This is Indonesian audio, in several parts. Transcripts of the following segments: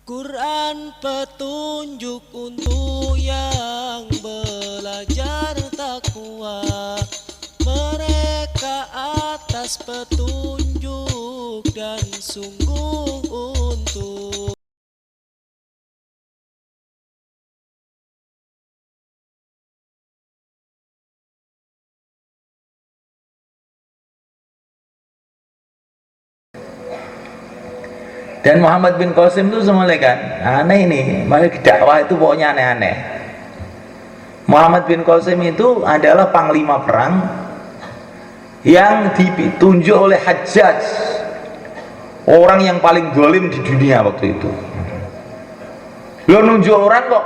Quran petunjuk untuk yang belajar takwa. Mereka atas petunjuk dan sungguh untuk Dan Muhammad bin Qasim itu semuanya kan aneh ini, makanya dakwah itu pokoknya aneh-aneh. Muhammad bin Qasim itu adalah panglima perang yang ditunjuk oleh Hajjaj, orang yang paling zalim di dunia waktu itu. Lo nunjuk orang kok,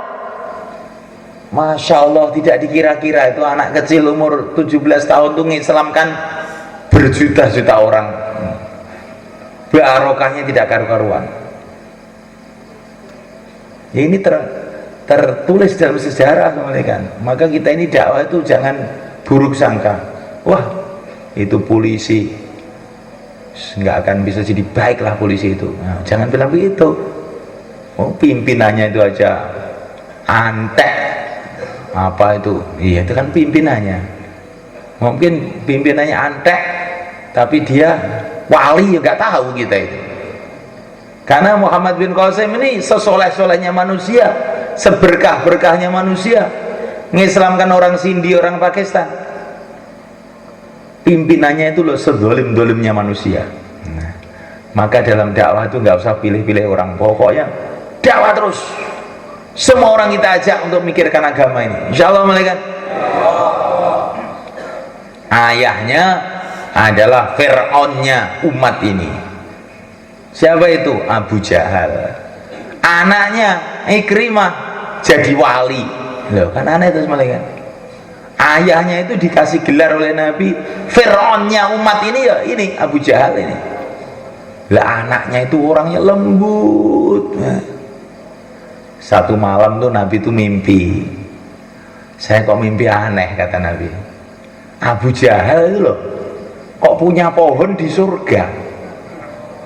Masya Allah, tidak dikira-kira itu anak kecil umur 17 tahun tuh mengislamkan berjuta-juta orang. Barokahnya tidak karu-karuan. Ini tertulis dalam sejarah kan. Maka kita ini dakwah itu jangan buruk sangka. Wah, itu polisi nggak akan bisa jadi baik lah polisi itu. Nah, jangan bilang begitu. Oh, pimpinannya itu aja antek. Apa itu? Iya, itu kan pimpinannya. Mungkin pimpinannya antek, tapi dia wali ya nggak tahu kita itu. Karena Muhammad bin Qasim ini sesoleh-solehnya manusia, seberkah-berkahnya manusia, mengislamkan orang Sindi, orang Pakistan. Pimpinannya itu loh sedolim-dolimnya manusia. Nah, maka dalam dakwah itu nggak usah pilih-pilih orang, pokoknya dakwah terus. Semua orang kita ajak untuk mikirkan agama ini. Insya Allah malaikat. Ayahnya adalah Fir'aunnya umat ini. Siapa itu? Abu Jahal. Anaknya Ikrimah jadi wali. Loh, kan aneh itu malaikat. Ayahnya itu dikasih gelar oleh Nabi Fir'aunnya umat ini, ya ini Abu Jahal ini. Lah anaknya itu orangnya lembut. Satu malam tuh Nabi itu mimpi. Saya kok mimpi aneh, kata Nabi. Abu Jahal itu loh, kok punya pohon di surga.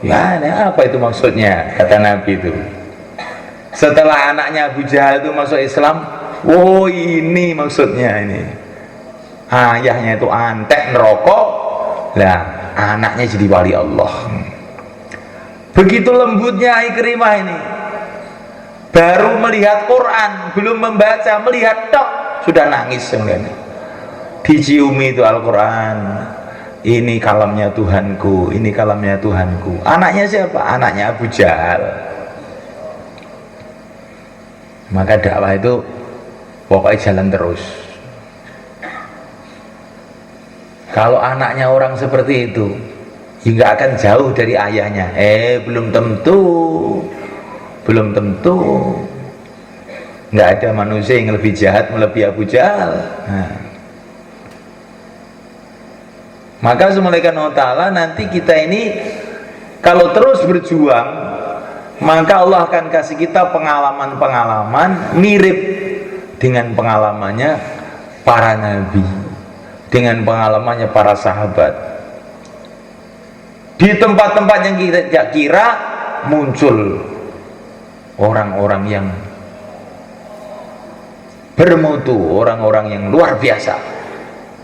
Ya, apa itu maksudnya, kata Nabi itu. Setelah anaknya Abu Jahal itu masuk Islam, oh ini maksudnya ini. Ayahnya itu antek neraka, lah anaknya jadi wali Allah. Begitu lembutnya Ikrimah ini. Baru melihat Quran, belum membaca, melihat tok sudah nangis sebenarnya. Diciumi itu Al-Quran. Ini kalamnya Tuhanku, ini kalamnya Tuhanku. Anaknya siapa? Anaknya Abu Jahal. Maka dakwah itu pokoknya jalan terus. Kalau anaknya orang seperti itu, ya nggak akan jauh dari ayahnya. Belum tentu, belum tentu. Nggak ada manusia yang lebih jahat melebihi Abu Jahal. Nah. Maka subhanahu wa ta'ala nanti kita ini kalau terus berjuang, maka Allah akan kasih kita pengalaman-pengalaman mirip dengan pengalamannya para nabi, dengan pengalamannya para sahabat. Di tempat-tempat yang kita tidak kira muncul orang-orang yang bermutu, orang-orang yang luar biasa,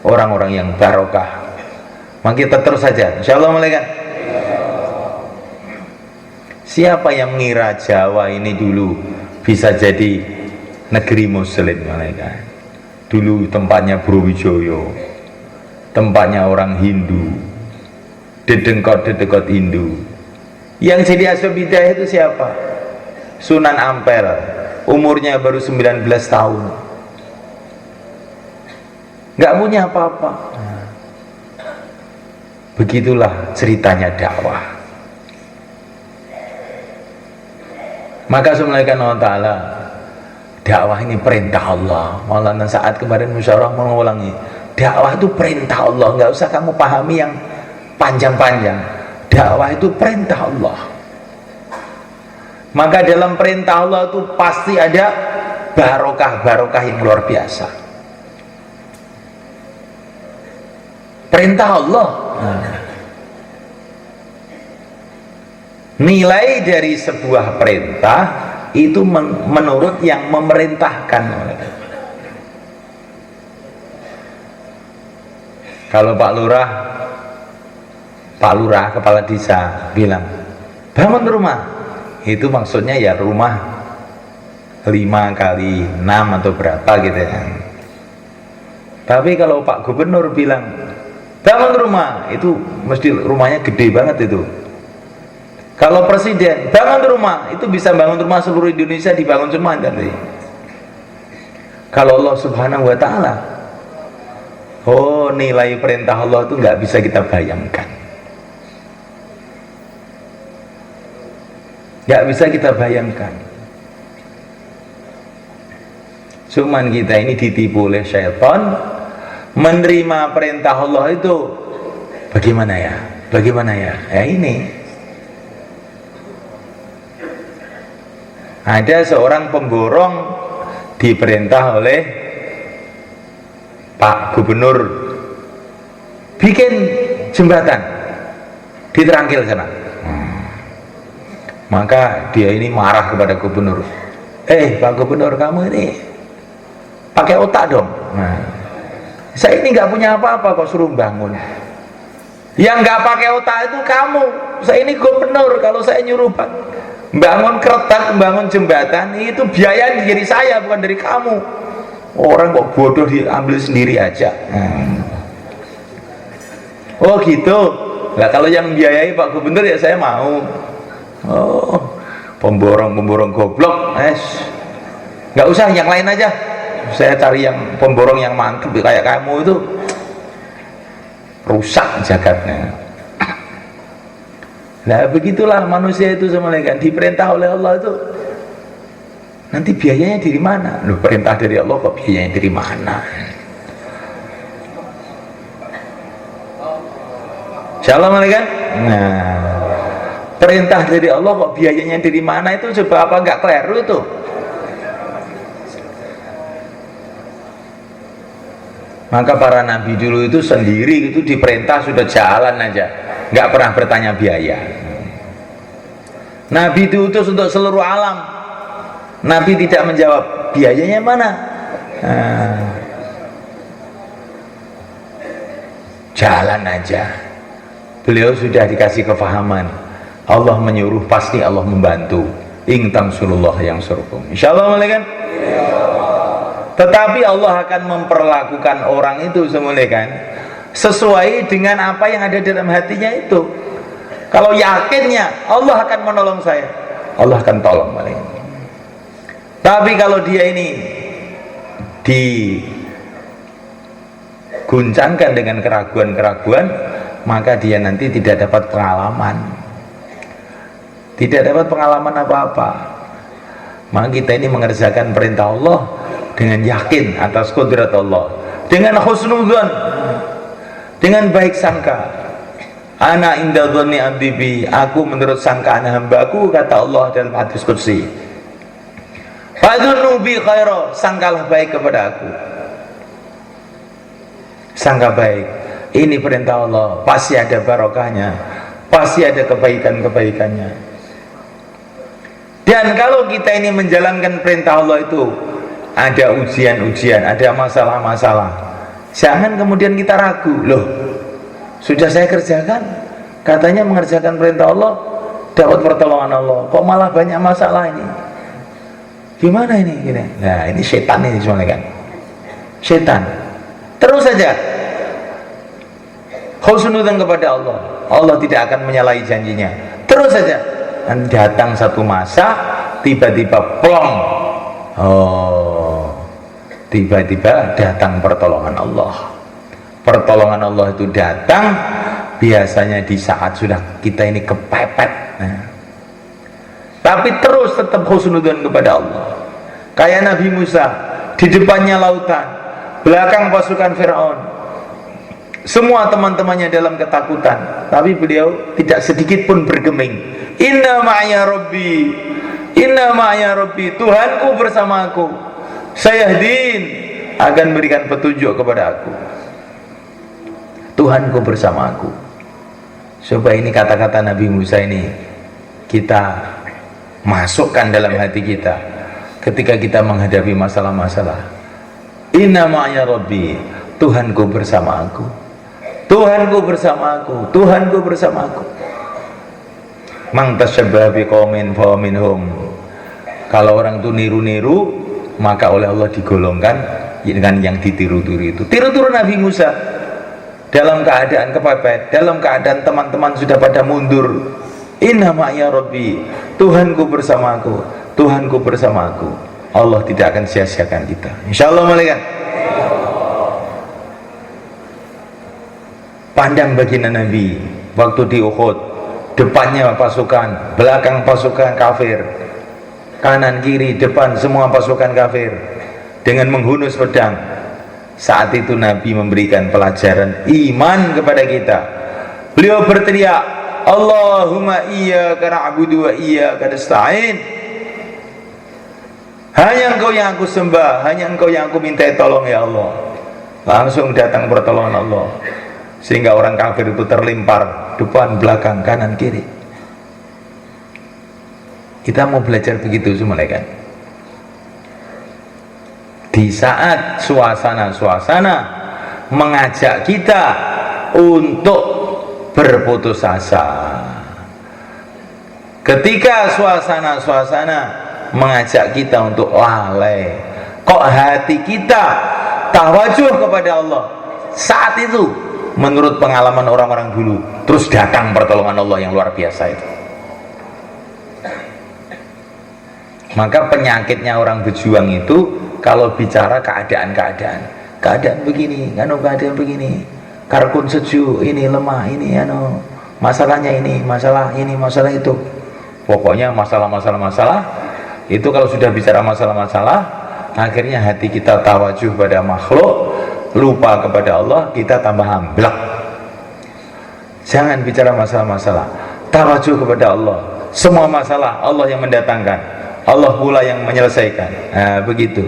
orang-orang yang barokah. Maka kita terus saja, insya Allah malaikat. Siapa yang mengira Jawa ini dulu bisa jadi negeri muslim malaikat? Dulu tempatnya Brawijaya, tempatnya orang Hindu, dedengkot-dedengkot Hindu. Yang jadi asbab hidayah itu siapa? Sunan Ampel, umurnya baru 19 tahun, nggak punya apa-apa. Begitulah ceritanya dakwah. Maka subhanahu wa ta'ala, dakwah ini perintah Allah. Maulana saat kemarin musyawarah mengulangi, dakwah itu perintah Allah. Nggak usah kamu pahami yang panjang-panjang. Dakwah itu perintah Allah. Maka dalam perintah Allah itu pasti ada barokah-barokah yang luar biasa. Perintah Allah. Nilai dari sebuah perintah itu menurut yang memerintahkan. Kalau Pak Lurah kepala desa bilang bangun rumah, itu maksudnya ya rumah 5 kali 6 atau berapa gitu ya. Tapi kalau Pak Gubernur bilang bangun rumah, itu mesti rumahnya gede banget itu. Kalau presiden bangun rumah, itu bisa bangun rumah seluruh Indonesia dibangun semua tadi. Kalau Allah Subhanahu wa taala, oh, nilai perintah Allah itu nggak bisa kita bayangkan. Nggak bisa kita bayangkan. Cuman kita ini ditipu oleh syaitan, menerima perintah Allah itu bagaimana ya? Bagaimana ya? Ya ini. Ada seorang pemborong diperintah oleh Pak Gubernur bikin jembatan di Terangkil sana. Maka dia ini marah kepada gubernur. Pak Gubernur, kamu ini pakai otak dong. Saya ini nggak punya apa-apa kok suruh bangun. Yang nggak pakai otak itu kamu. Saya ini gubernur, kalau saya nyuruh bangun kereta, bangun jembatan, itu biaya dari saya bukan dari kamu. Orang kok bodoh diambil sendiri aja. Oh gitu. Nah, kalau yang biayai Pak Gubernur ya saya mau. Oh, pemborong goblok, nggak usah, yang lain aja. Saya cari yang pemborong yang mantap kayak kamu itu, rusak jagatnya. Nah begitulah manusia itu semuanya kan, diperintah oleh Allah itu. Nanti biayanya dari mana? Loh, perintah dari Allah kok biayanya dari mana? Shalom alaikum. Nah, perintah dari Allah kok biayanya dari mana itu, coba apa nggak keliru itu? Maka para nabi dulu itu sendiri itu diperintah sudah jalan aja, nggak pernah bertanya biaya. Nabi itu utus untuk seluruh alam. Nabi tidak menjawab biayanya mana. Jalan aja. Beliau sudah dikasih kefahaman. Allah menyuruh, pasti Allah membantu. In tansurullah yang surkum. Insyaallah kan? Tetapi Allah akan memperlakukan orang itu semuanya kan sesuai dengan apa yang ada dalam hatinya itu. Kalau yakinnya Allah akan menolong saya, Allah akan tolong balik. Tapi kalau dia ini diguncangkan dengan keraguan-keraguan, maka dia nanti tidak dapat pengalaman. Tidak dapat pengalaman apa-apa. Maka kita ini mengerjakan perintah Allah dengan yakin atas kudrat Allah, dengan husnudzon, dengan baik sangka. Ana inda dzanni abdi bi, aku menurut sangkaan hambaku, kata Allah dalam hadis qudsi. Fadzunnu bi khaira, sangkalah baik kepada aku. Sangka baik. Ini perintah Allah, pasti ada barokahnya, pasti ada kebaikan-kebaikannya. Dan kalau kita ini menjalankan perintah Allah itu ada ujian-ujian, ada masalah-masalah, jangan kemudian kita ragu. Loh, sudah saya kerjakan, katanya mengerjakan perintah Allah dapat pertolongan Allah, kok malah banyak masalah ini, gimana ini gini? Nah ini setan ini semuanya kan, setan. Terus saja husnudzon kepada Allah, Allah tidak akan menyalahi janjinya. Terus saja. Dan datang satu masa, tiba-tiba plong, tiba-tiba datang pertolongan Allah. Pertolongan Allah itu datang biasanya di saat sudah kita ini kepepet. Tapi terus tetap husnudzon kepada Allah. Kayak Nabi Musa, di depannya lautan, belakang pasukan Firaun, semua teman-temannya dalam ketakutan, tapi beliau tidak sedikit pun bergeming. Inna ma'ya Rabbi, inna ma'ya Rabbi, Tuhanku bersamaku, sayahdin, akan berikan petunjuk kepada aku. Tuhanku bersamaku. Coba ini kata-kata Nabi Musa ini kita masukkan dalam hati kita ketika kita menghadapi masalah-masalah. Inna ma'ya Rabbi, Tuhanku bersama aku, Tuhanku bersama aku, Tuhanku bersama aku. Man tasyabbaha biqaumin fa minhum. Kalau orang itu niru-niru, maka oleh Allah digolongkan dengan yang ditiru-tiru itu. Tiru-tiru Nabi Musa dalam keadaan kepepet, dalam keadaan teman-teman sudah pada mundur. Inna ma'ya Rabbi, Tuhanku bersamaku, Tuhanku bersamaku. Allah tidak akan sia-siakan kita, insyaallah. Malaikat pandang baginda Nabi waktu di Uhud, depannya pasukan, belakang pasukan kafir, kanan kiri depan semua pasukan kafir dengan menghunus pedang. Saat itu Nabi memberikan pelajaran iman kepada kita. Beliau berteriak, Allahumma iyyaka na'budu wa iyyaka nasta'in. Hanya Engkau yang aku sembah, hanya Engkau yang aku minta tolong ya Allah. Langsung datang pertolongan Allah, sehingga orang kafir itu terlempar depan, belakang, kanan, kiri. Kita mau belajar begitu semua kan? Di saat suasana-suasana mengajak kita untuk berputus asa, ketika suasana-suasana mengajak kita untuk lalai, kok hati kita tawajuh kepada Allah, saat itu menurut pengalaman orang-orang dulu terus datang pertolongan Allah yang luar biasa itu. Maka penyakitnya orang berjuang itu kalau bicara keadaan begini, keadaan begini, karkun sejuk, ini lemah, ini masalahnya ini, masalah ini, masalah itu. Pokoknya masalah itu kalau sudah bicara masalah-masalah, akhirnya hati kita tawajuh pada makhluk, lupa kepada Allah, kita tambah amblak. Jangan bicara masalah-masalah, tawajuh kepada Allah. Semua masalah Allah yang mendatangkan, Allah pula yang menyelesaikan. Nah, begitu.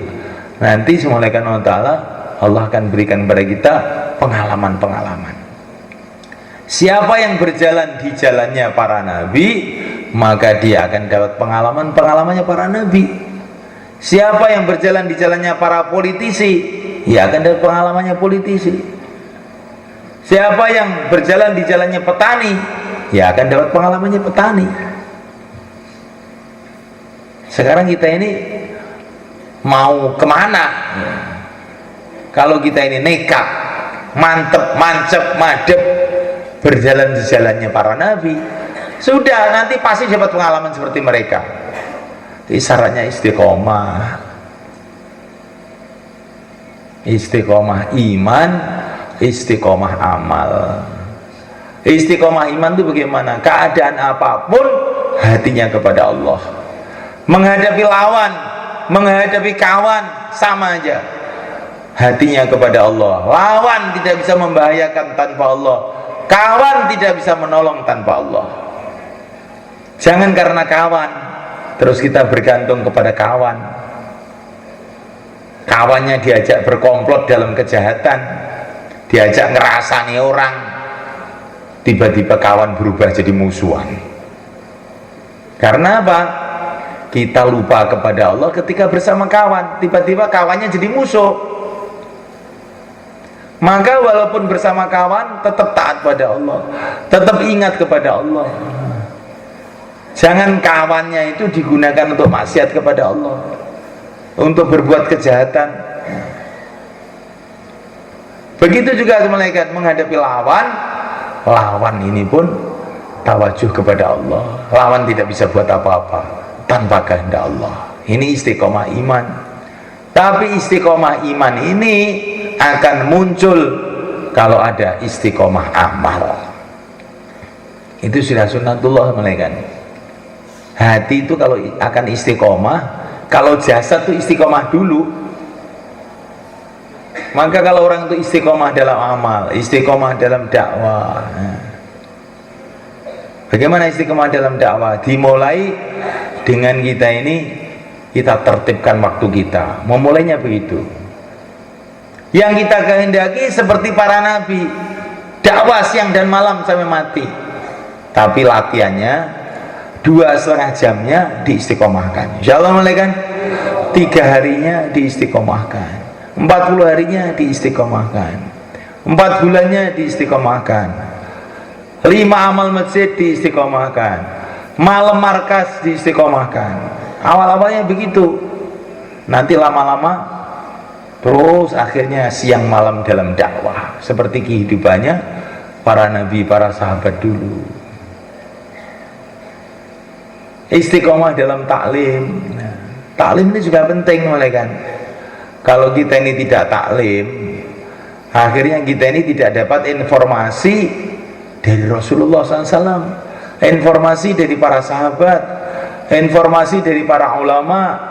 Nanti semulaikan Allah, Allah akan berikan kepada kita pengalaman-pengalaman. Siapa yang berjalan di jalannya para nabi, maka dia akan dapat pengalaman-pengalamannya para nabi. Siapa yang berjalan di jalannya para politisi, ia akan dapat pengalamannya politisi. Siapa yang berjalan di jalannya petani, ia akan dapat pengalamannya petani. Sekarang kita ini mau kemana? Kalau kita ini nekat, mantep, mancep, madep, berjalan di jalannya para nabi, sudah nanti pasti dapat pengalaman seperti mereka. Syaratnya istiqomah, istiqomah iman, istiqomah amal. Istiqomah iman itu bagaimana? Keadaan apapun hatinya kepada Allah. Menghadapi lawan, menghadapi kawan, sama aja, hatinya kepada Allah. Lawan tidak bisa membahayakan tanpa Allah, kawan tidak bisa menolong tanpa Allah. Jangan karena kawan terus kita bergantung kepada kawan. Kawannya diajak berkomplot dalam kejahatan, diajak ngerasani orang, tiba-tiba kawan berubah jadi musuhan. Karena apa? Kita lupa kepada Allah ketika bersama kawan, tiba-tiba kawannya jadi musuh. Maka walaupun bersama kawan, tetap taat pada Allah, tetap ingat kepada Allah. Jangan kawannya itu digunakan untuk maksiat kepada Allah, untuk berbuat kejahatan. Begitu juga malaikat menghadapi lawan, lawan ini pun tawajuh kepada Allah. Lawan tidak bisa buat apa-apa tanpa kehendak Allah. Ini istiqomah iman. Tapi istiqomah iman ini akan muncul kalau ada istiqomah amal. Itu sudah sunnatullah malaikat. Hati itu kalau akan istiqomah, kalau jasad itu istiqomah dulu. Maka kalau orang itu istiqomah dalam amal, istiqomah dalam dakwah. Bagaimana istiqomah dalam dakwah? Dimulai dengan kita ini, kita tertibkan waktu kita. Memulainya begitu. Yang kita kehendaki seperti para nabi, dakwah siang dan malam sampai mati. Tapi latihannya 2,5 jamnya diistiqomahkan, insya Allah mulai kan. 3 harinya diistiqomahkan, 40 harinya diistiqomahkan, 4 bulannya diistiqomahkan, 5 amal masjid diistiqomahkan, malam markas diistiqomahkan. Awal-awalnya begitu, nanti lama-lama terus akhirnya siang malam dalam dakwah, seperti kehidupannya para nabi, para sahabat dulu. Istiqomah dalam taklim. Taklim ini juga penting mulai kan. Kalau kita ini tidak taklim, akhirnya kita ini tidak dapat informasi dari Rasulullah SAW, informasi dari para sahabat, informasi dari para ulama.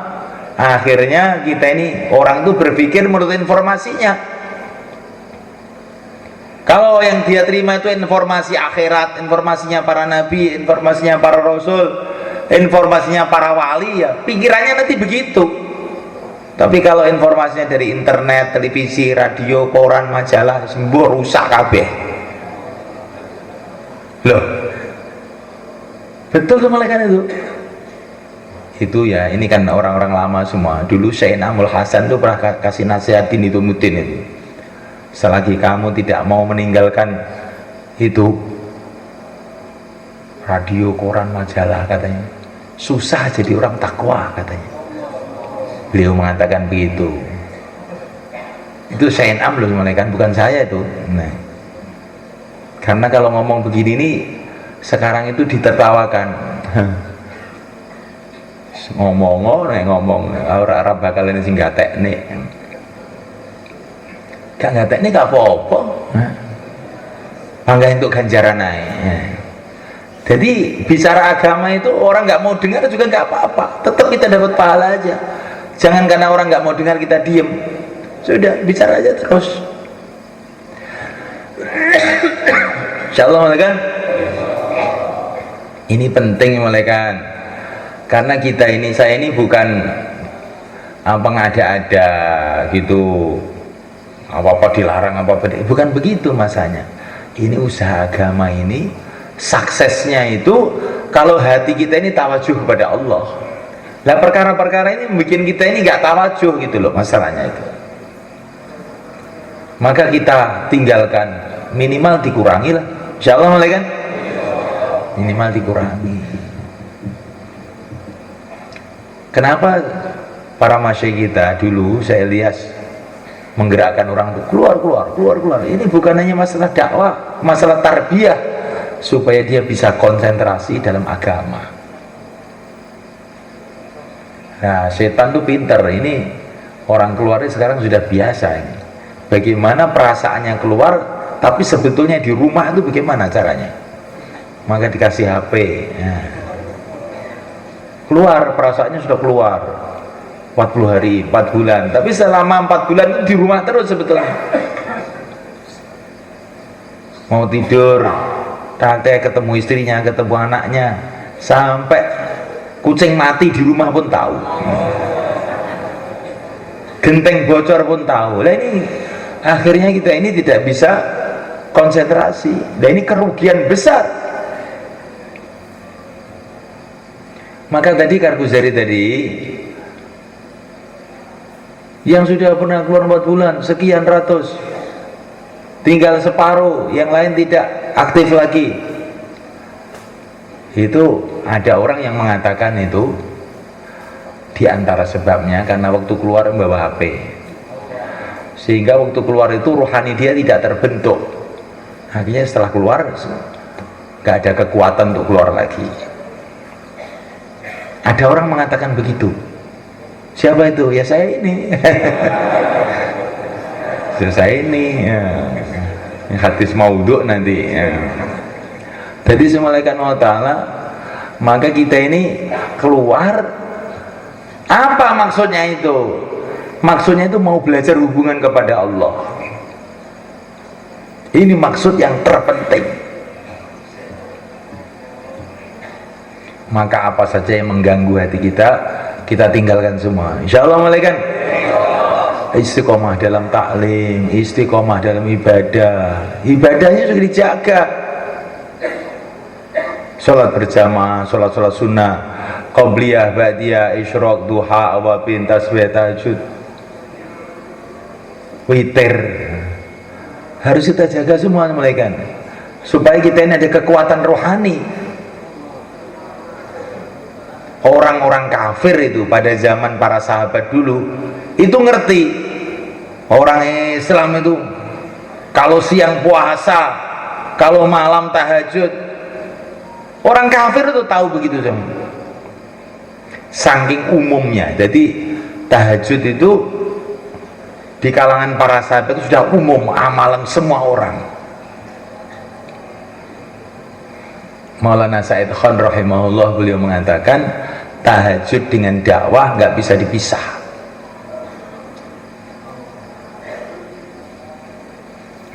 Akhirnya kita ini orang itu berpikir menurut informasinya. Kalau yang dia terima itu informasi akhirat, informasinya para nabi, informasinya para rasul, informasinya para wali, ya pikirannya nanti begitu. Tapi kalau informasinya dari internet, televisi, radio, koran, majalah, sembuh rusak kabeh. Loh, betul sama kan itu ya. Ini kan orang-orang lama semua. Dulu Syekh Namul Hasan tuh pernah kasih nasihatin itu Mutin itu, selagi kamu tidak mau meninggalkan itu radio, koran, majalah, katanya, susah jadi orang takwa, katanya. Beliau mengatakan begitu. Itu Syekh Am loh, kan bukan saya itu. Nah, karena kalau ngomong begini nih sekarang itu ditertawakan. ngomong orang bakal ini sing gatek nih. Gak gatek nih gak apa-apa. Bangga untuk ganjaran naik. Jadi bicara agama itu orang nggak mau dengar juga nggak apa-apa, tetap kita dapat pahala aja. Jangan karena orang nggak mau dengar kita diem, sudah bicara aja terus. Insyaallah kan. Ini penting kan, karena kita ini, saya ini bukan apa ngada-ada gitu, apa-apa dilarang, apa-apa bukan begitu masanya. Ini usaha agama ini suksesnya itu kalau hati kita ini tawajuh kepada Allah. Lah perkara-perkara ini bikin kita ini nggak tawajuh gitu loh, masalahnya itu. Maka kita tinggalkan, minimal dikurangi lah. Insyaallah kan? Minimal dikurangi. Kenapa para masyayikh kita dulu saya lihat menggerakkan orang itu keluar. Ini bukan hanya masalah dakwah, masalah tarbiyah, supaya dia bisa konsentrasi dalam agama. Nah, setan tuh pinter. Ini orang keluarnya sekarang sudah biasa ini. Bagaimana perasaannya keluar, tapi sebetulnya di rumah itu bagaimana caranya? Maka dikasih HP. Nah, keluar perasaannya sudah keluar 40 hari, 4 bulan. Tapi selama 4 bulan itu di rumah terus sebetulnya. Mau tidur, tante ketemu istrinya, ketemu anaknya, sampai kucing mati di rumah pun tahu, genteng bocor pun tahu. Lah ini akhirnya kita ini tidak bisa konsentrasi. Dan ini kerugian besar. Maka tadi Karguzari tadi yang sudah pernah keluar 4 bulan sekian ratus, tinggal separuh, yang lain tidak aktif lagi. Itu ada orang yang mengatakan itu diantara sebabnya karena waktu keluar membawa HP, sehingga waktu keluar itu rohani dia tidak terbentuk. Akhirnya setelah keluar gak ada kekuatan untuk keluar lagi. Ada orang mengatakan begitu. Siapa itu? Ya saya ini. Saya ini ya. Hadis maudhu nanti ya. Jadi semalakan Allah Ta'ala, maka kita ini keluar. Apa maksudnya itu? Maksudnya itu mau belajar hubungan kepada Allah. Ini maksud yang terpenting. Maka apa saja yang mengganggu hati kita, kita tinggalkan semua. Insya Allah malaikat. Istiqomah dalam taklim, istiqomah dalam ibadah. Ibadahnya sudah dijaga. sholat berjamaah, sholat sunnah, qobliyah, ba'diyah, isyraq, duha, awabin, tasbih, tahajud, witir, harus kita jaga semua malaikat, supaya kita ini ada kekuatan rohani. Orang-orang kafir itu pada zaman para sahabat dulu itu ngerti, orang Islam itu kalau siang puasa, kalau malam tahajud. Orang kafir itu tahu begitu semua, saking umumnya. Jadi tahajud itu di kalangan para sahabat itu sudah umum, amalan semua orang. Maulana Said Khan rahimahullah, beliau mengatakan tahajud dengan dakwah nggak bisa dipisah.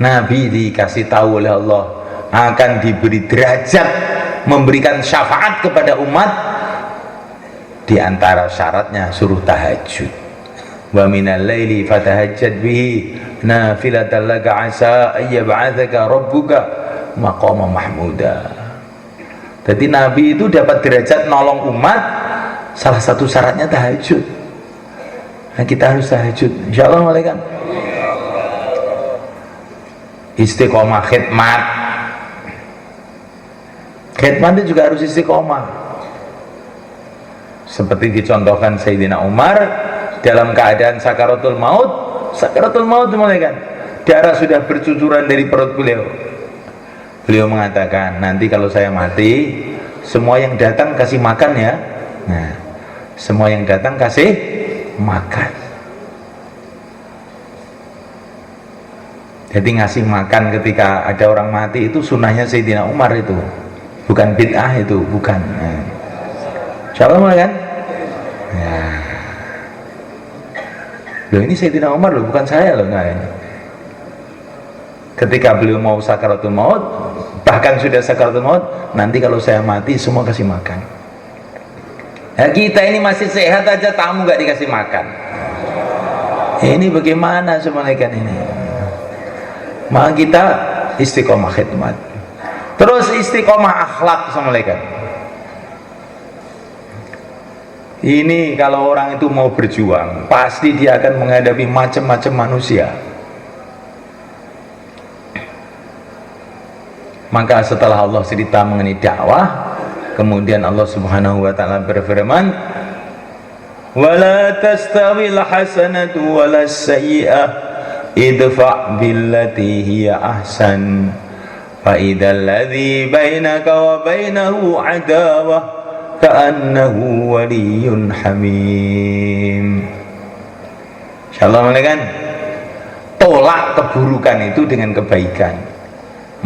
Nabi dikasih tahu oleh Allah akan diberi derajat, memberikan syafaat kepada umat. Di antara syaratnya suruh tahajud. Wa minal laili fatahajjad bihi nafilatan laka asa ayyab'atsaka rabbuka maqama mahmuda. Jadi Nabi itu dapat derajat nolong umat, salah satu syaratnya tahajud. Nah, kita harus tahajud, insyaallah malaikat. Istiqomah khidmat. Khidmat itu juga harus istiqomah. Seperti dicontohkan Sayyidina Umar dalam keadaan sakaratul maut. Sakaratul maut malaikat, darah sudah bercucuran dari perut beliau. Beliau mengatakan, nanti kalau saya mati, semua yang datang kasih makan ya. Nah, semua yang datang kasih makan. Jadi ngasih makan ketika ada orang mati itu sunnahnya Sayyidina Umar itu, bukan bid'ah itu, bukan. Nah, insyaallah kan? Ya. Loh, ini Sayyidina Umar loh, bukan saya loh. Nah, ketika beliau mau sakaratul maut, bahkan sudah sakaratul maut, nanti kalau saya mati semua kasih makan. Nah, kita ini masih sehat aja, tamu gak dikasih makan. Ini bagaimana semua malaikat ini? Maka kita istiqomah khidmat, terus istiqomah akhlak sama malaikat. Ini kalau orang itu mau berjuang, pasti dia akan menghadapi macam-macam manusia. Maka setelah Allah cerita mengenai dakwah, kemudian Allah Subhanahu wa taala berfirman, "Wala tastawil hasanatu walas sayyi'ah idfa' billati hiya ahsan fa idzal ladzi bainaka wa bainahu adawah ka'annahu waliyyun hamim." Insyaallah malaikat, tolak keburukan itu dengan kebaikan,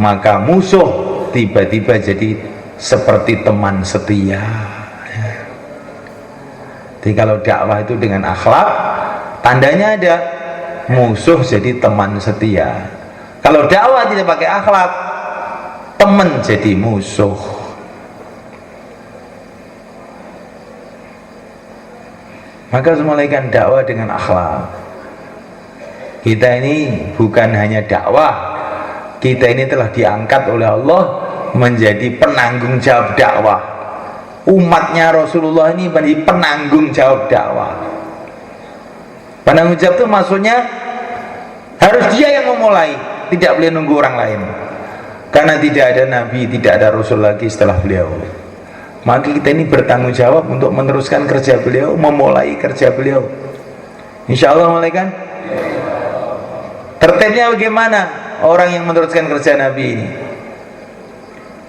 maka musuh tiba-tiba jadi seperti teman setia. Jadi kalau dakwah itu dengan akhlak, tandanya ada musuh jadi teman setia. Kalau dakwah tidak pakai akhlak, teman jadi musuh. Maka semulaikan dakwah dengan akhlak. Kita ini bukan hanya dakwah, kita ini telah diangkat oleh Allah menjadi penanggung jawab dakwah. Umatnya Rasulullah ini menjadi penanggung jawab dakwah. Penanggung jawab itu maksudnya harus dia yang memulai, tidak boleh nunggu orang lain. Karena tidak ada nabi, tidak ada rasul lagi setelah beliau. Maka kita ini bertanggung jawab untuk meneruskan kerja beliau, memulai kerja beliau. Insyaallah malaikat. Tertibnya bagaimana orang yang meneruskan kerja Nabi ini?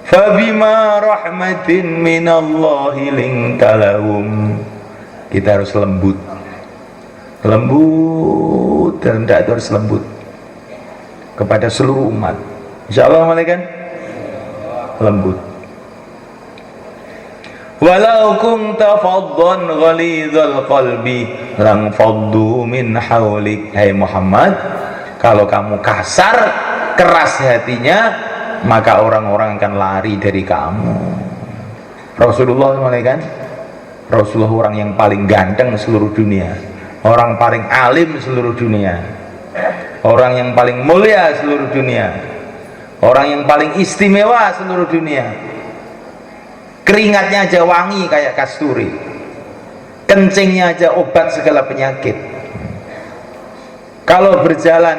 Fabima rahmatin minallahi lintalahum. Kita harus lembut, lembut dan tidak harus lembut kepada seluruh umat. Insyaallah malaikat, lembut. Walau kunta faddan ghalidhal qalbi lang faddu min haulik. Hai Muhammad, kalau kamu kasar, keras hatinya, maka orang-orang akan lari dari kamu. Rasulullah malaikat, Rasulullah orang yang paling ganteng seluruh dunia, orang paling alim seluruh dunia, orang yang paling mulia seluruh dunia, orang yang paling istimewa seluruh dunia. keringatnya aja wangi kayak kasturi, kencingnya aja obat segala penyakit. Kalau berjalan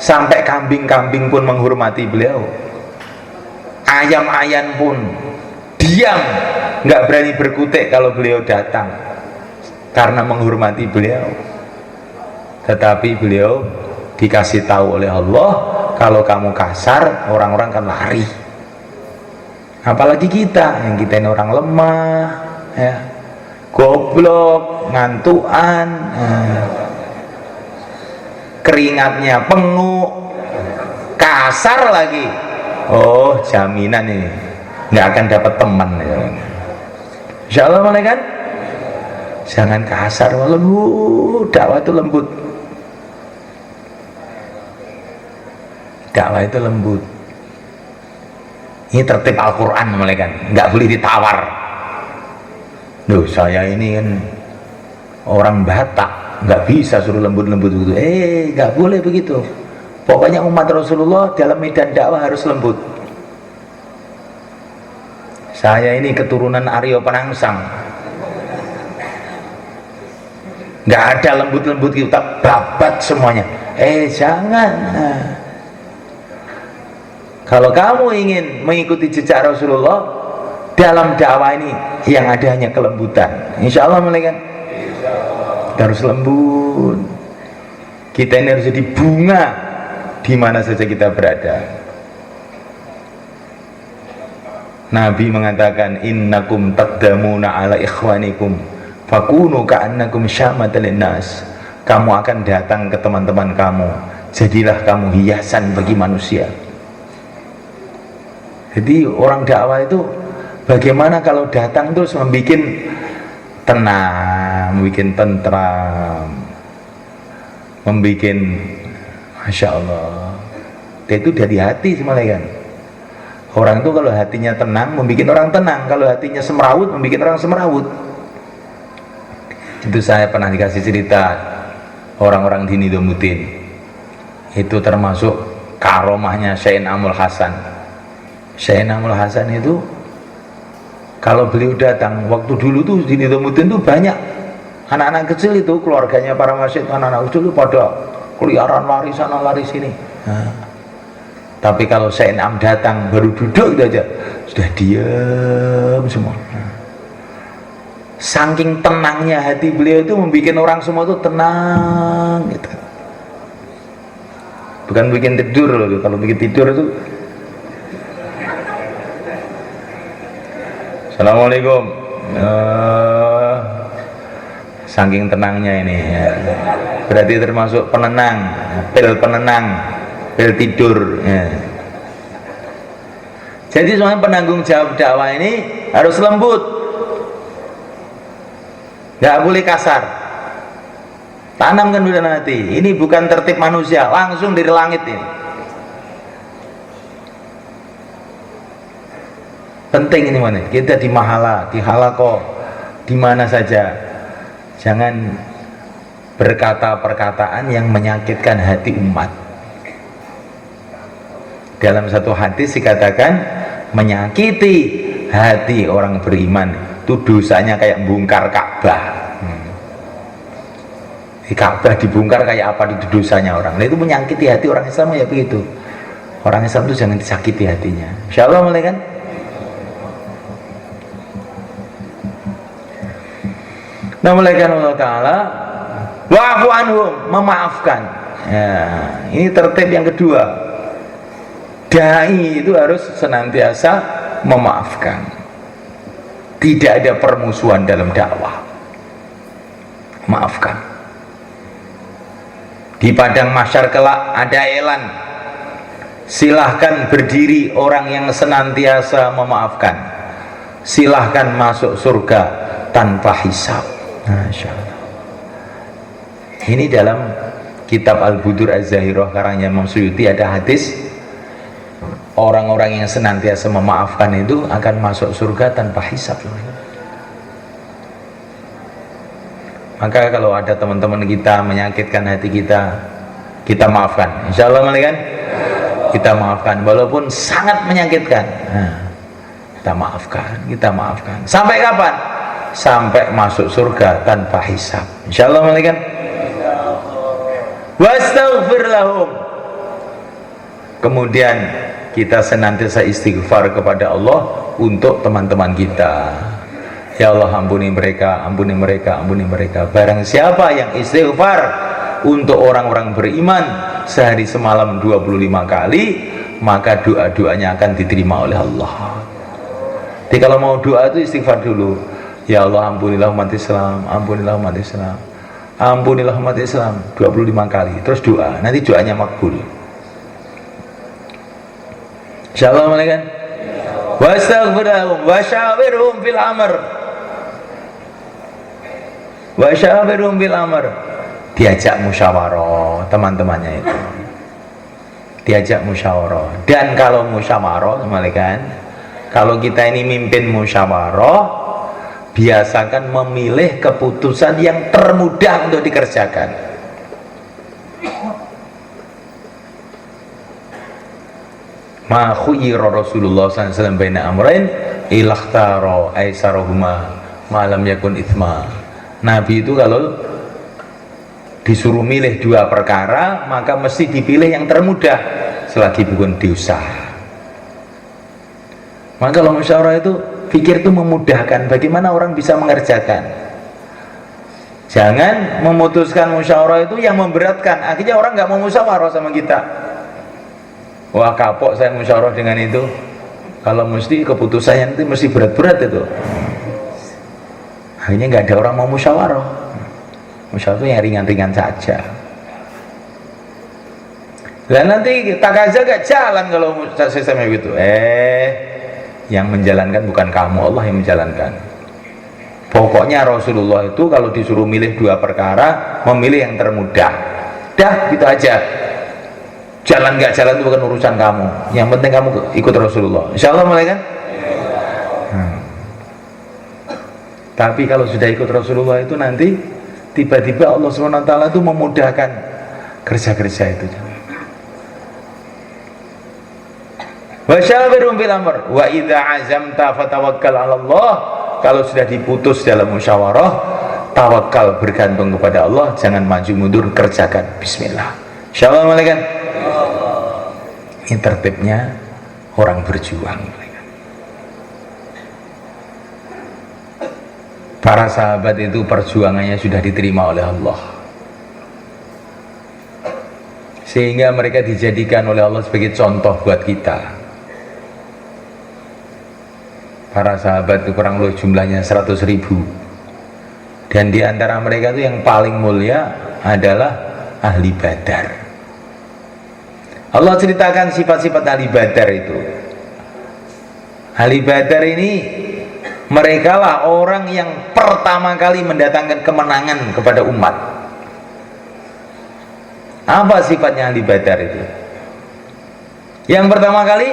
sampai kambing-kambing pun menghormati beliau, ayam-ayam pun diam, nggak berani berkutik kalau beliau datang karena menghormati beliau. Tetapi beliau dikasih tahu oleh Allah, kalau kamu kasar orang-orang kan lari. Apalagi kita, yang kita ini orang lemah ya, goblok, ngantuan, keringatnya penguk, kasar lagi. Oh, jaminan ini nggak akan dapat teman ya. Insya Allah mana kan? Jangan kasar, lembut. Dakwah itu lembut. Dakwah itu lembut. Ini tertib Al-Quran mulai kan, nggak boleh ditawar. Duh, saya ini kan orang Batak, nggak bisa suruh lembut-lembut gitu. Nggak boleh begitu. Pokoknya umat Rasulullah dalam medan dakwah harus lembut. Saya ini keturunan Aryo Penangsang, nggak ada lembut-lembut kita babat semuanya. Jangan. Kalau kamu ingin mengikuti jejak Rasulullah dalam dakwah ini, yang ada hanya kelembutan. Insya Allah mulai kan? Kita harus lembut. Kita ini harus jadi bunga di mana saja kita berada. Nabi mengatakan, innakum taqdamuna ala ikhwanikum fakunu ka'annakum syamatan linnas. Kamu akan datang ke teman-teman kamu, jadilah kamu hiasan bagi manusia. Jadi orang dakwah itu bagaimana kalau datang terus membuat tenang, membuat tentram, membuat Masya Allah. Itu dari hati semuanya kan. Orang itu kalau hatinya tenang, membuat orang tenang. Kalau hatinya semrawut, membuat orang semrawut. Itu saya pernah dikasih cerita orang-orang di Nidomutin. Itu termasuk karomahnya Syekh Amul Hasan. Syekh Amul Hasan itu kalau beliau datang, waktu dulu tuh di Nidomutin tuh banyak anak-anak kecil itu, keluarganya para masyid, anak-anak kecil itu pada keliaran lari sana lari sini. Tapi kalau Syekh Am datang baru duduk gitu aja sudah diam semua. Saking tenangnya hati beliau itu membuat orang semua itu tenang gitu. Bukan bikin tidur loh, kalau bikin tidur itu. Assalamualaikum. Saking tenangnya ini ya. Berarti termasuk penenang, pil tidur ya. Jadi semuanya penanggung jawab dakwah ini harus lembut, nggak boleh kasar. Tanamkan dulu dalam hati, ini bukan tertib manusia, langsung dari langit ini. Penting ini mana? Kita di mahala, di halaqah, di mana saja, jangan berkata perkataan yang menyakitkan hati umat. Dalam satu hadis dikatakan, menyakiti hati orang beriman itu dosanya kayak bongkar Ka'bah. Di Ka'bah dibongkar kayak apa itu dosanya orang. Nah, itu menyakiti hati orang Islam ya begitu. Orang Islam itu jangan disakiti hatinya. Insyaallah mulai kan? Nah, mulaikan Allah Ta'ala wa'fu anhum, memaafkan ya, ini tertib yang kedua. Dai itu harus senantiasa memaafkan. Tidak ada permusuhan dalam dakwah. Maafkan. Di padang mahsyar kelak ada elan, silahkan berdiri orang yang senantiasa memaafkan, silahkan masuk surga tanpa hisab. Masya Allah. Ini dalam kitab Al-Budur Az-Zahirah karangnya Imam Suyuti ada hadis, orang-orang yang senantiasa memaafkan itu akan masuk surga tanpa hisab. Maka kalau ada teman-teman kita menyakitkan hati kita, kita maafkan. Insya Allah kan? Kita maafkan walaupun sangat menyakitkan. kita maafkan. Sampai kapan? Sampai masuk surga tanpa hisab. Insyaallah malaikat. Wastaghfir lahum. Kemudian kita senantiasa istighfar kepada Allah untuk teman-teman kita. Ya Allah, ampuni mereka, ampuni mereka, ampuni mereka. Barang siapa yang istighfar untuk orang-orang beriman sehari semalam 25 kali, maka doa-doanya akan diterima oleh Allah. Jadi kalau mau doa itu istighfar dulu. Ya Allah, ampunilah umat Islam, ampunilah umat Islam, ampunilah umat Islam 25 kali. Terus doa, nanti doanya makbul. Insyaallah malaikat. Wastaghfirhum wasyawirhum fil amr. Wasyawirhum fil amr. Diajak musyawarah teman-temannya itu. Diajak musyawarah. Dan kalau musyawarah malaikat, kalau kita ini mimpin musyawarah, biasakan memilih keputusan yang termudah untuk dikerjakan. Ma khuyira Rasulullah SAW baina amrain ilakhtara aisarahuma malam yakun ithma. Nabi itu kalau disuruh milih dua perkara, maka mesti dipilih yang termudah selagi bukan dosa. Maka kalau musyawarah itu, pikir itu memudahkan bagaimana orang bisa mengerjakan. Jangan memutuskan musyawarah itu yang memberatkan, akhirnya orang nggak mau musyawarah sama kita. Wah, kapok saya musyawarah dengan itu. Kalau mesti keputusannya nanti mesti berat-berat itu, akhirnya nggak ada orang mau musyawarah. Musyawarah itu yang ringan-ringan saja. Dan nanti tak aja gak jalan kalau sistemnya gitu. Yang menjalankan bukan kamu, Allah yang menjalankan. Pokoknya Rasulullah itu kalau disuruh milih dua perkara, memilih yang termudah. Dah, gitu aja. Jalan gak jalan itu bukan urusan kamu. Yang penting kamu ikut Rasulullah. Insyaallah malaikat. Tapi kalau sudah ikut Rasulullah itu nanti tiba-tiba Allah SWT itu memudahkan kerja-kerja itu. Wa syawirhum fil amr wa idza azamta fatawakkal 'ala Allah. Kalau sudah diputus dalam musyawarah, tawakal, bergantung kepada Allah, jangan maju mundur, kerjakan. Bismillah. Insyaallah malaikat. Ini tertibnya orang berjuang. Para sahabat itu perjuangannya sudah diterima oleh Allah, sehingga mereka dijadikan oleh Allah sebagai contoh buat kita. Para sahabat itu kurang lebih jumlahnya 100.000, dan di antara mereka itu yang paling mulia adalah ahli Badar. Allah ceritakan sifat-sifat ahli Badar itu. Ahli Badar ini, mereka lah orang yang pertama kali mendatangkan kemenangan kepada umat. Apa sifatnya ahli Badar itu? Yang pertama kali,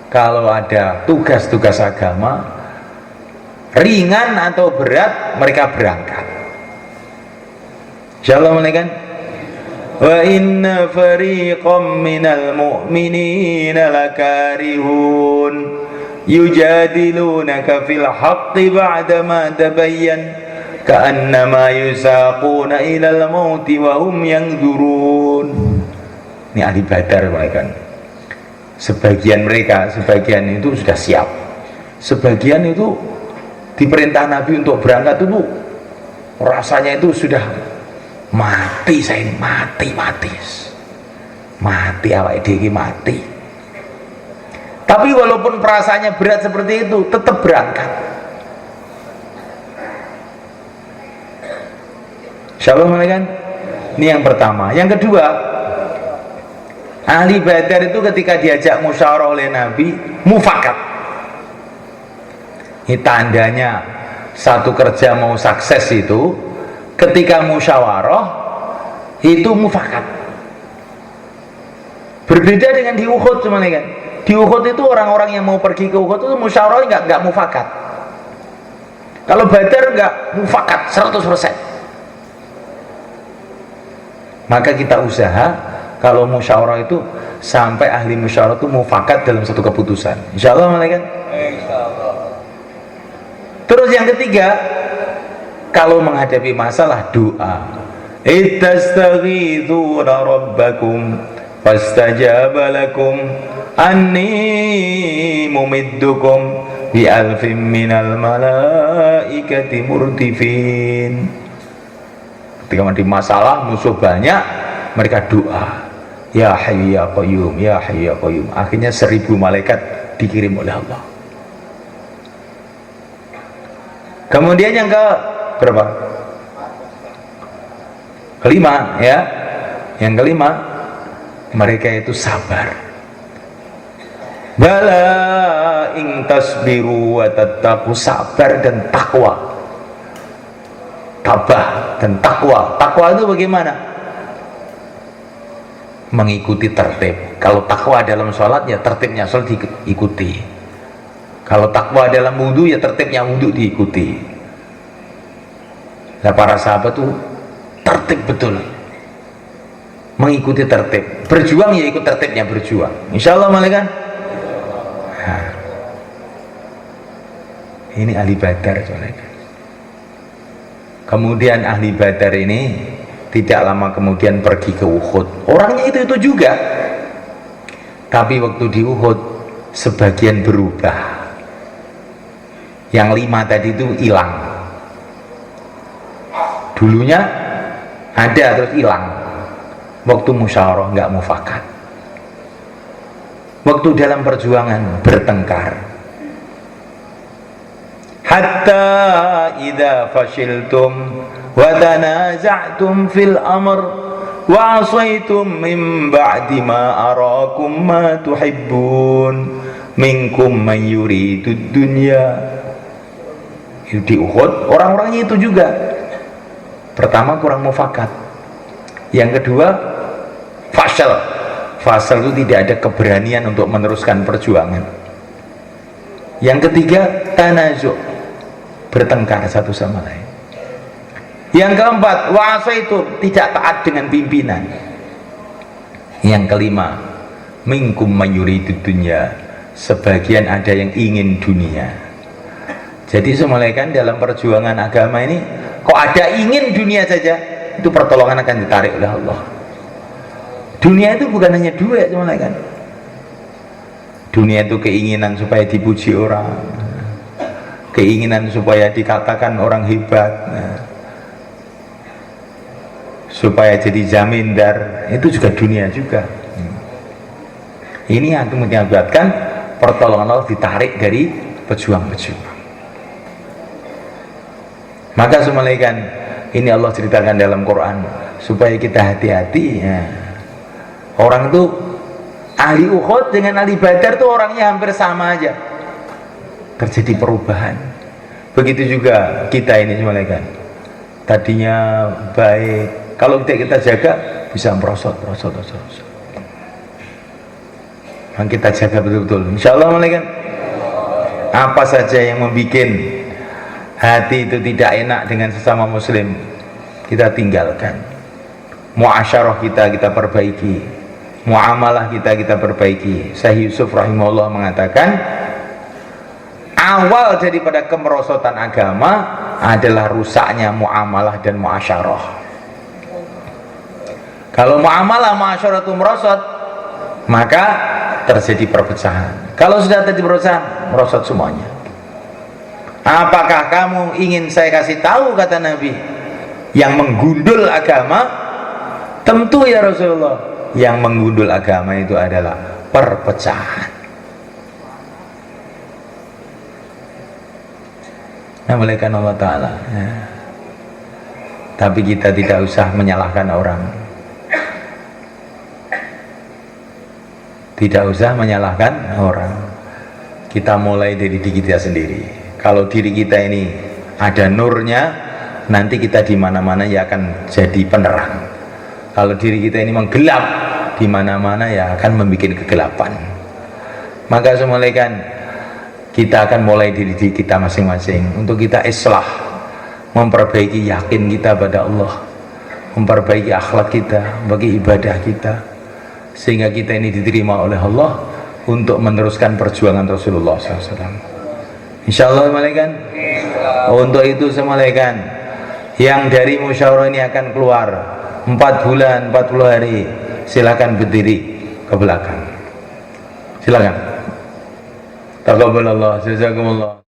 kalau ada tugas-tugas agama ringan atau berat, mereka berangkat. Insyaallah malaikat. Wa inna fariqam minal mu'minina lakarihun yujadilunaka fil haqqi ba'dama tabayyan ka'annama yusaquna ilal mauti wa hum yanzurun. Ini ahli Badar mereka. Sebagian itu sudah siap, sebagian itu diperintah Nabi untuk berangkat itu rasanya itu sudah mati, saya ini mati awake dhewe mati. Tapi walaupun perasaannya berat seperti itu, tetap berangkat. Insyaallah kan? Ini yang pertama. Yang kedua, ahli Badar itu ketika diajak musyawarah oleh Nabi, mufakat. Ini tandanya satu kerja mau sukses itu ketika musyawarah itu mufakat. Berbeda dengan di Uhud cuman kan. Di Uhud itu orang-orang yang mau pergi ke Uhud itu musyawarah enggak mufakat. Kalau Badar enggak mufakat 100%. Maka kita usaha kalau musyawarah itu sampai ahli musyawarah itu mufakat dalam satu keputusan. Insya Allah malaikat. Terus yang ketiga, kalau menghadapi masalah doa, ittastaghithuna rabbakum fastajaba lakum anni mumiddukum bi alfin minal malaikati murdifin. Ketika menghadapi masalah, musuh banyak, mereka doa, ya hayyu ya qayyum, ya hayyu ya qayyum. Akhirnya 1000 malaikat dikirim oleh Allah. Kemudian yang ke berapa? Kelima, ya. Yang kelima, mereka itu sabar. Bala ing tasbiru wa tattaqu, sabar dan takwa. Tabah dan takwa. Takwa itu bagaimana? Mengikuti tertib. Kalau takwa dalam sholat, ya tertibnya sholat diikuti. Kalau takwa dalam wudhu, ya tertibnya wudhu diikuti. Nah, para sahabat tuh tertib betul, mengikuti tertib. Berjuang ya ikut tertibnya berjuang. Insya Allah malaikat. Nah, ini ahli Badar malaikat. Kemudian ahli Badar ini tidak lama kemudian pergi ke Uhud. Orangnya itu juga, tapi waktu di Uhud sebagian berubah. Yang 5 tadi itu hilang. Dulunya ada terus hilang. Waktu musyawarah nggak mufakat. Waktu dalam perjuangan bertengkar. Hatta idza fashiltum wa tanaza'tum fil amr wa 'asaitum min ba'di ma arakum ma tuhibbun minkum man yuridud dunya. Di Uhud orang-orangnya itu juga. Pertama kurang mufakat, yang kedua fasal. Fasal itu tidak ada keberanian untuk meneruskan perjuangan. Yang ketiga tanazu', bertengkar satu sama lain. Yang keempat wa'asa itu tidak taat dengan pimpinan. Yang kelima minkum mayuridud dunya, sebagian ada yang ingin dunia. Jadi semulaikan dalam perjuangan agama ini, kok ada ingin dunia saja, itu pertolongan akan ditarik oleh Allah. Dunia itu bukan hanya duit semulaikan. Dunia itu keinginan supaya dipuji orang, keinginan supaya dikatakan orang hebat, supaya jadi zamindar, itu juga dunia juga. Ini yang mengakibatkan pertolongan Allah ditarik dari pejuang-pejuang. Maka semulaikan ini Allah ceritakan dalam Quran supaya kita hati-hati ya. Orang itu ahli Uhud dengan ahli Badar itu orangnya hampir sama aja, terjadi perubahan. Begitu juga kita ini semulaikan, tadinya baik, kalau kita jaga bisa merosot. Yang kita jaga betul-betul, insya Allah malaikat. Apa saja yang membuat hati itu tidak enak dengan sesama muslim, kita tinggalkan. Muasyarah kita perbaiki, muamalah kita perbaiki. Syekh Yusuf rahimahullah mengatakan, awal daripada kemerosotan agama adalah rusaknya muamalah dan muasyarah. Kalau muamalah muasyarah itu merosot, maka terjadi perpecahan. Kalau sudah terjadi perpecahan, merosot semuanya. Apakah kamu ingin saya kasih tahu, kata Nabi, yang menggundul agama? Tentu ya Rasulullah, yang menggundul agama itu adalah perpecahan. Nah, malaikat Allah Ta'ala ya. Tapi kita tidak usah menyalahkan orang, tidak usah menyalahkan orang. Kita mulai dari diri kita sendiri. Kalau diri kita ini ada nurnya, nanti kita di mana-mana ya akan jadi penerang. Kalau diri kita ini menggelap, di mana-mana ya akan membuat kegelapan. Maka semulaikan kita akan mulai dari diri kita masing-masing untuk kita islah, memperbaiki yakin kita pada Allah, memperbaiki akhlak kita, bagi ibadah kita, sehingga kita ini diterima oleh Allah untuk meneruskan perjuangan Rasulullah SAW. Insyaallah malaikan. Untuk itu semalekan yang dari musyawarah ini akan keluar 4 bulan 40 hari, silakan berdiri ke belakang. Silakan. Taqabbalallah, jazakumullah.